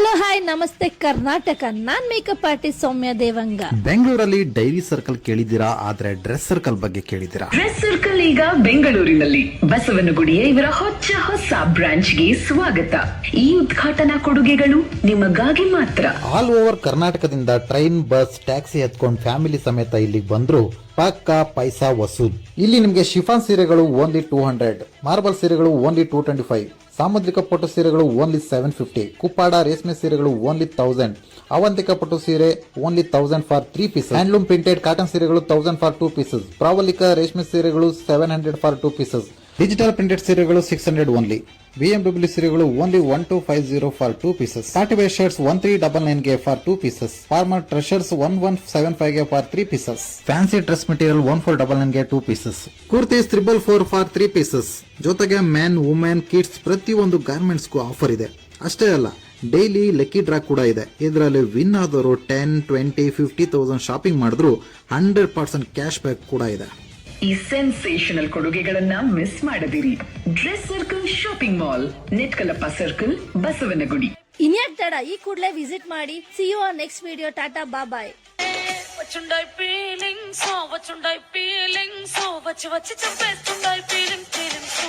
Hello hi ನಮಸ್ತೆ ಕರ್ನಾಟಕ. ನಾನ್ makeup artist ಸೌಮ್ಯ ದೇವಂಗ. ಬೆಂಗಳೂರಲ್ಲಿ dairy circle ಕೇಳಿದ್ದೀರಾ, ಆದ್ರೆ ಡ್ರೆಸ್ ಸರ್ಕಲ್ ಬಗ್ಗೆ ಕೇಳಿದ್ದೀರಾ? ಡ್ರೆಸ್ ಸರ್ಕಲ್ ಈಗ ಬೆಂಗಳೂರಿನಲ್ಲಿ ಬಸವನಗುಡಿಯ ಇವರ ಹೊಸ ಬ್ರಾಂಚ್ಗೆ ಸ್ವಾಗತ. ಈ ಉದ್ಘಾಟನಾ ಕೊಡುಗೆಗಳು ನಿಮಗಾಗಿ ಮಾತ್ರ. ಆಲ್ ಓವರ್ ಕರ್ನಾಟಕದಿಂದ ಟ್ರೈನ್, ಬಸ್, ಟ್ಯಾಕ್ಸಿ ಹತ್ಕೊಂಡು ಫ್ಯಾಮಿಲಿ ಸಮೇತ ಇಲ್ಲಿಗೆ ಬಂದ್ರು ಪಕ್ಕಾ ಪೈಸಾ ವಸೂಲ್. ಇಲ್ಲಿ ನಿಮಗೆ ಶಿಫಾನ್ ಸೀರೆಗಳು ಓನ್ಲಿ 200, ಮಾರ್ಬಲ್ ಸೀರೆಗಳು ಓನ್ಲಿ 225, ಸಾಮುದ್ರಿಕ ಪಟ್ಟು ಸೀರೆಗಳು ಓನ್ಲಿ 750, ಕುಪ್ಪಾಡ ರೇಷ್ಮೆ ಸೀರೆಗಳು ಓನ್ಲಿ 1000, ಅವಂತಿಕ ಪಟ್ಟು ಸೀರೆ only 1000 for 3 pieces, handloom printed cotton ಸೀರೆಗಳು 1000 ಫಾರ್ 2 ಪೀಸಸ್, ಪ್ರಾವಲಿಕ ರೇಷ್ಮೆ ಸೀರೆಗಳು 700 ಫಾರ್ 2 ಪೀಸಸ್, ಡಿಜಿಟಲ್ ಪ್ರಿಂಟೆಡ್ ಸೀರೆಗಳು 600 ಓನ್ಲಿ, BMW ಸೀರೆಗಳು only 1250 for 2 pieces, party wear shirts 1399 ಗೆ ಫಾರ್ 2 ಪೀಸಸ್, ಫಾರ್ಮಲ್ ಟ್ರೆಷರ್ಸ್ 1175 ಗೆ for 3 pieces, fancy dress material 1499 ಗೆ 2 ಪೀಸಸ್, ಕುರ್ತೀಸ್ 444 ಫಾರ್ 3 ಪೀಸಸ್. ಜೊತೆಗೆ men, women, kids ಪ್ರತಿಯೊಂದು ಗಾರ್ಮೆಂಟ್ಸ್ಗೂ ಆಫರ್ ಇದೆ. ಅಷ್ಟೇ ಅಲ್ಲ, ಡೈಲಿ ಲಕ್ಕಿ ಡ್ರಾ ಕೂಡ ಇದೆ. ಇದರಲ್ಲಿ ವಿನ್ ಆದವರು 10, 20, 50,000 ಶಾಪಿಂಗ್ ಮಾಡಿದ್ರು 100% ಕ್ಯಾಶ್ ಬ್ಯಾಕ್ ಕೂಡ ಇದೆ. ಈ ಸೆನ್ಸೇಷನಲ್ ಕೊಡುಗೆಗಳನ್ನ ಮಿಸ್ ಮಾಡದಿರಿ. Dress circle shopping mall, Netkalappa circle, Basavanagudi. ಇನ್ಯಾಕ್ ತಡ, ಈ ಕೂಡಲೇ ವಿಸಿಟ್ ಮಾಡಿ. See you on next video. Tata bye. వచ్చుండై ఫీలింగ్స్ వచ్చి చంపేస్తుండై ఫీలింగ్స్